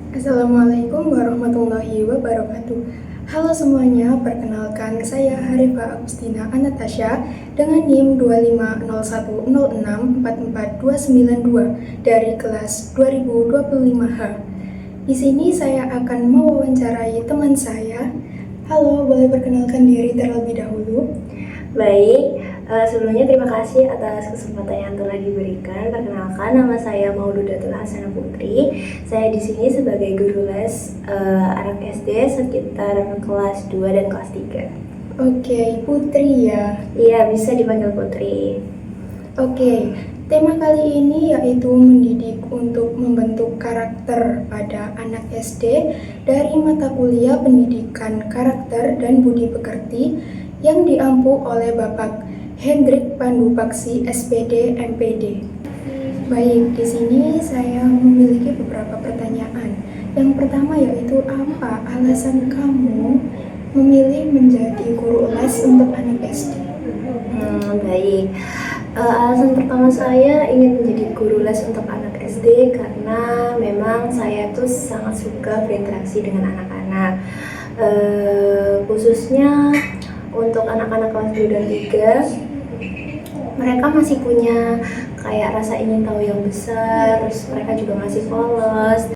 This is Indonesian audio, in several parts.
Assalamualaikum warahmatullahi wabarakatuh. Halo semuanya, perkenalkan saya Harifa Agustina Anatasha dengan NIM 25010644292 dari kelas 2025H. Di sini saya akan mewawancarai teman saya. Halo, boleh perkenalkan diri terlebih dahulu? Baik, sebelumnya terima kasih atas kesempatan yang telah diberikan. Perkenalkan, nama saya Mauludatul Hasanah Putri. Saya di sini sebagai guru les anak SD sekitar kelas 2 dan kelas 3. Oke, Putri ya. Iya, bisa dipanggil Putri. Oke, tema kali ini yaitu mendidik untuk membentuk karakter pada anak SD dari mata kuliah pendidikan karakter dan budi pekerti yang diampu oleh Bapak Hendrik Pandu Paksi SPD MPD. Baik, di sini saya memiliki beberapa pertanyaan. Yang pertama yaitu apa alasan kamu memilih menjadi guru les untuk anak SD? Baik. Alasan pertama saya ingin menjadi guru les untuk anak SD karena memang saya tuh sangat suka berinteraksi dengan anak-anak, khususnya untuk anak-anak kelas 2 dan 3. Mereka masih punya kayak rasa ingin tahu yang besar, terus mereka juga masih polos.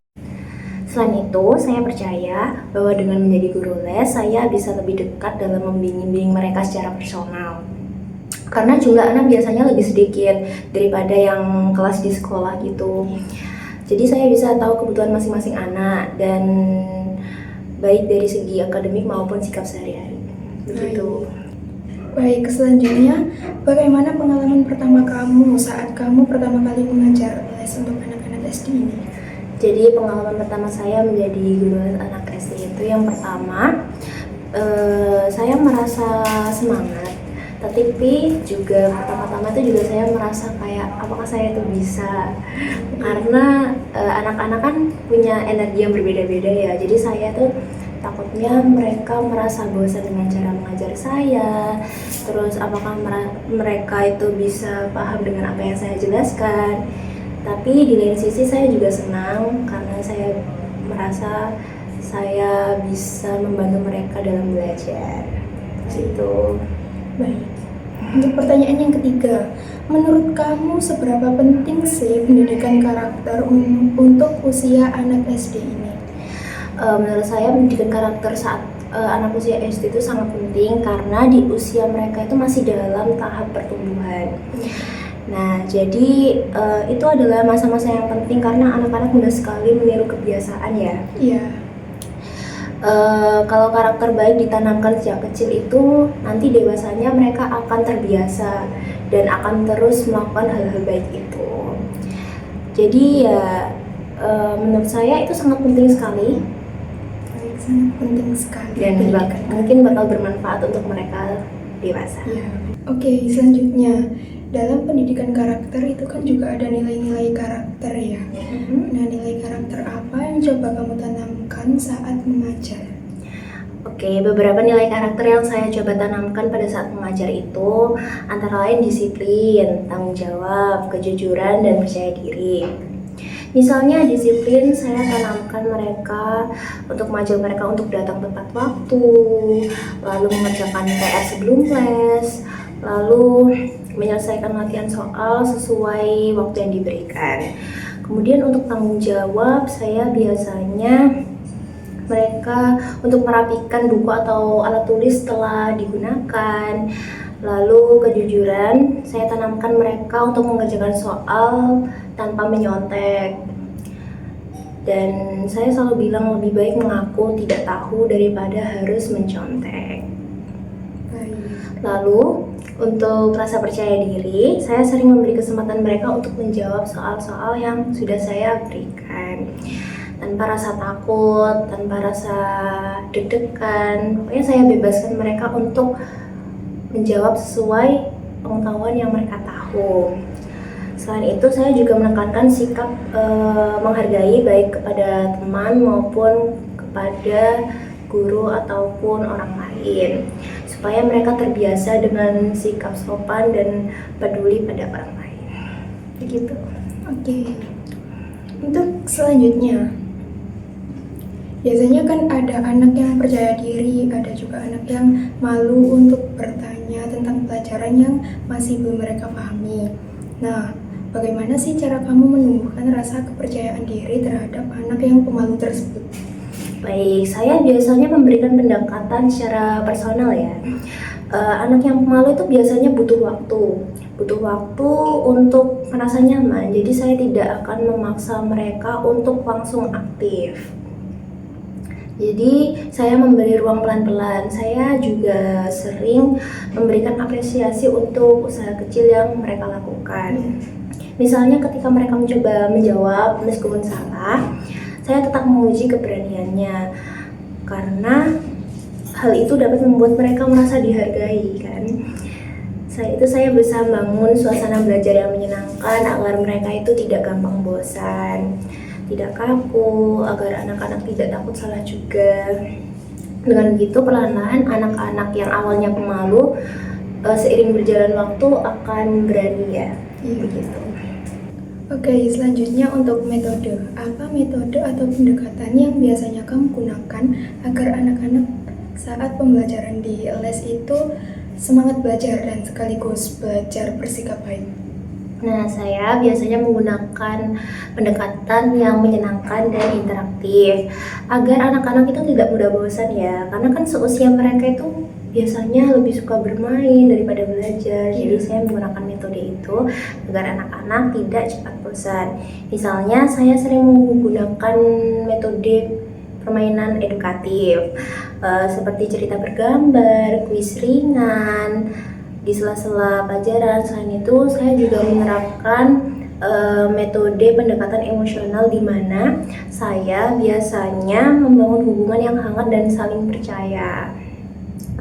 Selain itu, saya percaya bahwa dengan menjadi guru les, saya bisa lebih dekat dalam membimbing mereka secara personal. Karena jumlah anak biasanya lebih sedikit daripada yang kelas di sekolah gitu. Jadi saya bisa tahu kebutuhan masing-masing anak dan baik dari segi akademik maupun sikap sehari-hari. Begitu. Baik, selanjutnya bagaimana pengalaman pertama kamu saat kamu pertama kali mengajar les untuk anak-anak SD ini? Jadi pengalaman pertama saya menjadi guru les anak SD itu yang pertama, saya merasa semangat. Tapi juga pertama-tama itu juga saya merasa kayak apakah saya itu bisa, karena anak-anak kan punya energi yang berbeda-beda ya. Jadi saya tuh takutnya mereka merasa bosan dengan cara mengajar saya. Terus apakah mereka itu bisa paham dengan apa yang saya jelaskan. Tapi di lain sisi saya juga senang karena saya merasa saya bisa membantu mereka dalam belajar. Gitu. Baik, untuk pertanyaan yang ketiga, menurut kamu seberapa penting sih pendidikan karakter untuk usia anak SD ini? Menurut saya pendidikan karakter saat anak usia SD itu sangat penting karena di usia mereka itu masih dalam tahap pertumbuhan. Nah, jadi itu adalah masa-masa yang penting karena anak-anak mudah sekali meniru kebiasaan ya. Iya. Kalau karakter baik ditanamkan sejak kecil itu nanti dewasanya mereka akan terbiasa dan akan terus melakukan hal-hal baik itu. Jadi ya menurut saya itu sangat penting sekali. Baik, sangat penting sekali. Dan mungkin bakal bermanfaat untuk mereka dewasa. Ya. Oke, selanjutnya dalam pendidikan karakter itu kan juga ada nilai-nilai karakter ya. Nah, nilai karakter apa yang coba kamu tanamkan saat mengajar? Oke, beberapa nilai karakter yang saya coba tanamkan pada saat mengajar itu antara lain disiplin, tanggung jawab, kejujuran, dan percaya diri. Misalnya disiplin, saya tanamkan mereka untuk mengajak mereka untuk datang tepat waktu, lalu mengerjakan PR sebelum les, lalu menyelesaikan latihan soal sesuai waktu yang diberikan. Kemudian untuk tanggung jawab, saya biasanya mereka untuk merapikan buku atau alat tulis setelah digunakan. Lalu kejujuran, saya tanamkan mereka untuk mengerjakan soal tanpa menyontek. Dan saya selalu bilang lebih baik mengaku tidak tahu daripada harus mencontek. Lalu untuk rasa percaya diri, saya sering memberi kesempatan mereka untuk menjawab soal-soal yang sudah saya berikan tanpa rasa takut, tanpa rasa deg-degan. Pokoknya saya bebaskan mereka untuk menjawab sesuai pengetahuan yang mereka tahu. Selain itu, saya juga menekankan sikap menghargai baik kepada teman maupun kepada guru ataupun orang lain, supaya mereka terbiasa dengan sikap sopan dan peduli pada orang lain. Begitu. Oke. Untuk selanjutnya, Biasanya kan ada anak yang percaya diri, ada juga anak yang malu untuk bertanya tentang pelajaran yang masih belum mereka pahami. Nah, bagaimana sih cara kamu menumbuhkan rasa kepercayaan diri terhadap anak yang pemalu tersebut? Baik, saya biasanya memberikan pendekatan secara personal ya. Anak yang pemalu itu biasanya butuh waktu untuk merasa nyaman. Jadi saya tidak akan memaksa mereka untuk langsung aktif. Jadi saya memberi ruang pelan-pelan. Saya juga sering memberikan apresiasi untuk usaha kecil yang mereka lakukan. Misalnya ketika mereka mencoba menjawab meskipun salah, saya tetap memuji keberaniannya karena hal itu dapat membuat mereka merasa dihargai kan. Saya berusaha bangun suasana belajar yang menyenangkan agar mereka itu tidak gampang bosan, tidak kaku, agar anak-anak tidak takut salah juga. Dengan begitu perlahan-lahan anak-anak yang awalnya pemalu seiring berjalan waktu akan berani ya. Begitu. Oke, selanjutnya untuk metode. Apa metode atau pendekatan yang biasanya kamu gunakan agar anak-anak saat pembelajaran di les itu semangat belajar dan sekaligus belajar bersikap baik? Nah, saya biasanya menggunakan pendekatan yang menyenangkan dan interaktif agar anak-anak itu tidak mudah bosan ya, karena kan seusia mereka itu biasanya lebih suka bermain daripada belajar. Jadi saya menggunakan metode itu agar anak-anak tidak cepat bosan. Misalnya saya sering menggunakan metode permainan edukatif seperti cerita bergambar, kuis ringan di sela-sela pelajaran. Selain itu saya juga menerapkan metode pendekatan emosional di mana saya biasanya membangun hubungan yang hangat dan saling percaya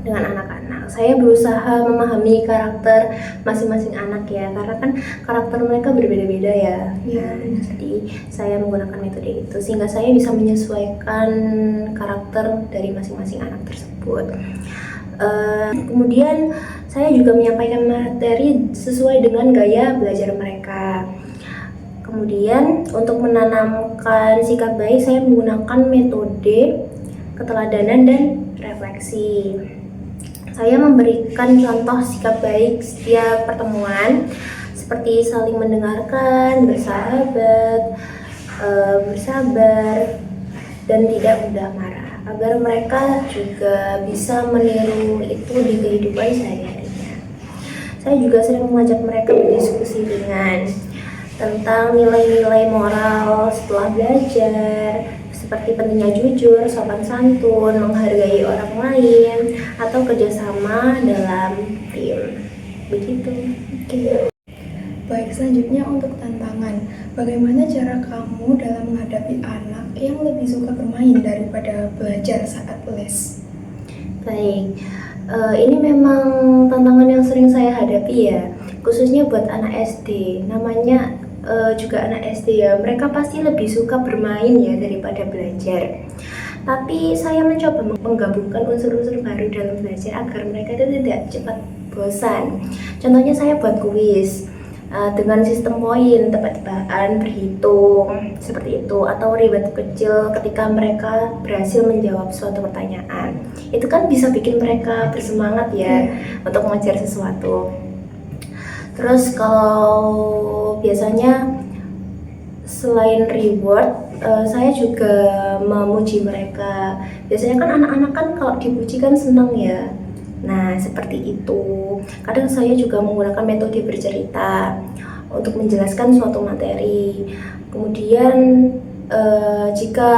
dengan anak-anak. Saya berusaha memahami karakter masing-masing anak ya, karena kan karakter mereka berbeda-beda ya. Jadi saya menggunakan metode itu sehingga saya bisa menyesuaikan karakter dari masing-masing anak tersebut. Kemudian saya juga menyampaikan materi sesuai dengan gaya belajar mereka. Kemudian untuk menanamkan sikap baik saya menggunakan metode keteladanan dan refleksi. Saya memberikan contoh sikap baik setiap pertemuan seperti saling mendengarkan, bersahabat, bersabar, dan tidak mudah marah, agar mereka juga bisa meniru itu di kehidupan sehari-harinya. Saya juga sering mengajak mereka berdiskusi tentang nilai-nilai moral setelah belajar, seperti pentingnya jujur, sopan santun, menghargai orang lain, atau kerjasama dalam tim. Begitu. Baik, selanjutnya untuk tantangan. Bagaimana cara kamu dalam menghadapi anak yang lebih suka bermain daripada belajar saat les? Baik, ini memang tantangan yang sering saya hadapi ya, khususnya buat anak SD. Namanya juga anak SD ya, mereka pasti lebih suka bermain ya daripada belajar. Tapi saya mencoba menggabungkan unsur-unsur baru dalam belajar agar mereka itu tidak cepat bosan. Contohnya saya buat kuis dengan sistem poin, tebak-tebakan, berhitung seperti itu, atau reward kecil ketika mereka berhasil menjawab suatu pertanyaan. Itu kan bisa bikin mereka bersemangat ya untuk mengejar sesuatu. Terus kalau biasanya selain reward, saya juga memuji mereka. Biasanya kan anak-anak kan kalau dipuji kan senang ya. Nah, seperti itu. Kadang saya juga menggunakan metode bercerita untuk menjelaskan suatu materi. Kemudian jika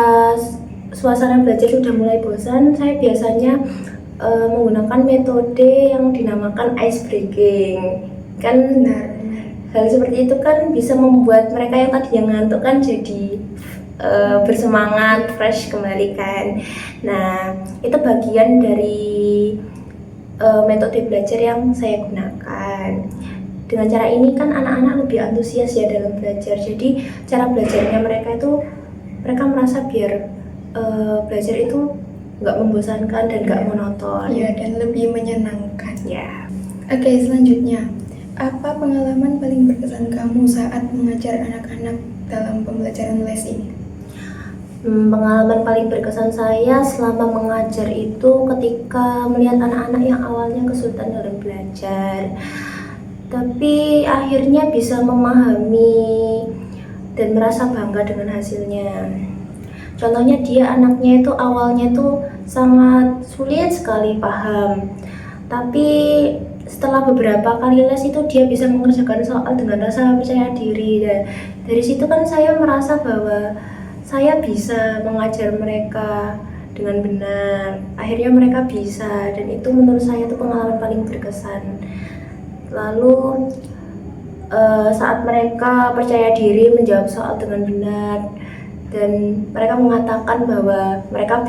suasana belajar sudah mulai bosan, saya biasanya menggunakan metode yang dinamakan ice breaking. Kan hal seperti itu kan bisa membuat mereka yang tadinya ngantuk kan jadi bersemangat, fresh kembali kan. Nah, itu bagian dari metode belajar yang saya gunakan. Dengan cara ini kan anak-anak lebih antusias ya dalam belajar. Jadi cara belajarnya mereka itu, mereka merasa biar belajar itu nggak membosankan dan nggak monoton. Ya, dan lebih menyenangkan. Ya. Oke, selanjutnya. Apa pengalaman paling berkesan kamu saat mengajar anak-anak dalam pembelajaran les ini? Pengalaman paling berkesan saya selama mengajar itu ketika melihat anak-anak yang awalnya kesulitan dalam belajar, tapi akhirnya bisa memahami dan merasa bangga dengan hasilnya. Contohnya anaknya itu awalnya itu sangat sulit sekali paham, tapi setelah beberapa kali les itu dia bisa mengerjakan soal dengan rasa percaya diri, dan dari situ kan saya merasa bahwa saya bisa mengajar mereka dengan benar. Akhirnya mereka bisa, dan itu menurut saya itu pengalaman paling berkesan. Lalu saat mereka percaya diri menjawab soal dengan benar dan mereka mengatakan bahwa mereka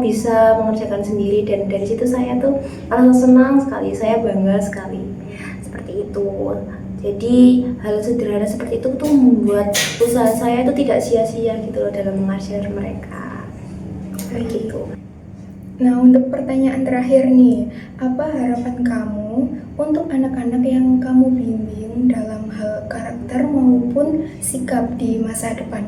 bisa mengerjakan sendiri, dan dari situ saya tuh merasa senang sekali, saya bangga sekali seperti itu. Jadi hal sederhana seperti itu tuh membuat usaha saya itu tidak sia-sia gitu loh dalam mengajar mereka. Begitu. Nah, untuk pertanyaan terakhir nih, apa harapan kamu untuk anak-anak yang kamu bimbing dalam hal karakter maupun sikap di masa depan?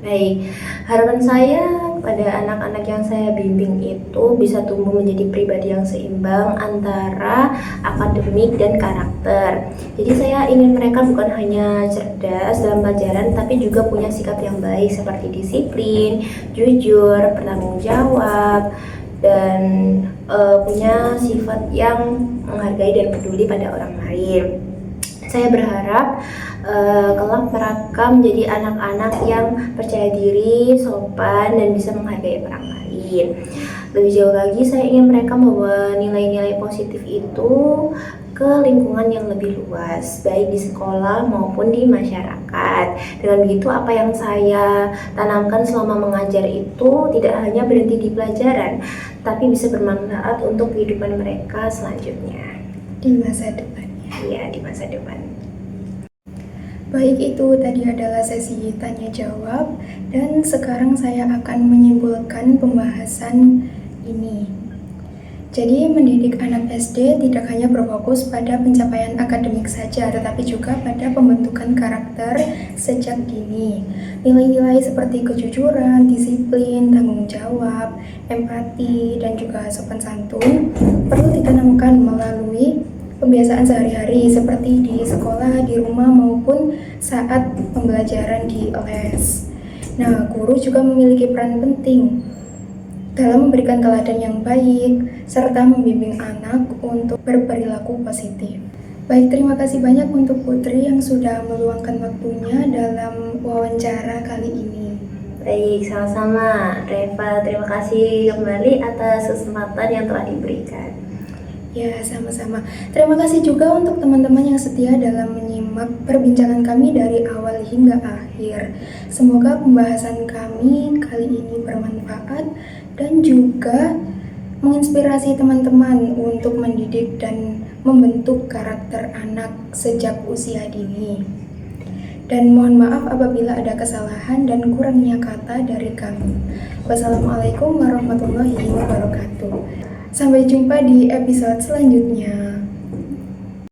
Baik, harapan saya pada anak-anak yang saya bimbing itu bisa tumbuh menjadi pribadi yang seimbang antara akademik dan karakter. Jadi saya ingin mereka bukan hanya cerdas dalam pelajaran, tapi juga punya sikap yang baik seperti disiplin, jujur, bertanggung jawab, dan punya sifat yang menghargai dan peduli pada orang lain. Saya berharap kelak mereka menjadi anak-anak yang percaya diri, sopan, dan bisa menghargai orang lain. Lebih jauh lagi, saya ingin mereka membawa nilai-nilai positif itu ke lingkungan yang lebih luas, baik di sekolah maupun di masyarakat. Dengan begitu, apa yang saya tanamkan selama mengajar itu tidak hanya berhenti di pelajaran, tapi bisa bermanfaat untuk kehidupan mereka selanjutnya. Di masa depannya. Iya, di masa depan. Baik, itu tadi adalah sesi tanya jawab, dan sekarang saya akan menyimpulkan pembahasan ini. Jadi, mendidik anak SD tidak hanya berfokus pada pencapaian akademik saja, tetapi juga pada pembentukan karakter sejak dini. Nilai-nilai seperti kejujuran, disiplin, tanggung jawab, empati, dan juga sopan santun perlu ditanamkan melalui pembiasaan sehari-hari seperti di sekolah, di rumah, maupun saat pembelajaran di les. Nah, guru juga memiliki peran penting dalam memberikan teladan yang baik serta membimbing anak untuk berperilaku positif. Baik, terima kasih banyak untuk Putri yang sudah meluangkan waktunya dalam wawancara kali ini. Baik, sama-sama Reva, terima kasih kembali atas kesempatan yang telah diberikan. Ya, sama-sama. Terima kasih juga untuk teman-teman yang setia dalam menyimak perbincangan kami dari awal hingga akhir. Semoga pembahasan kami kali ini bermanfaat dan juga menginspirasi teman-teman untuk mendidik dan membentuk karakter anak sejak usia dini. Dan mohon maaf apabila ada kesalahan dan kurangnya kata dari kami. Wassalamualaikum warahmatullahi wabarakatuh. Sampai jumpa di episode selanjutnya.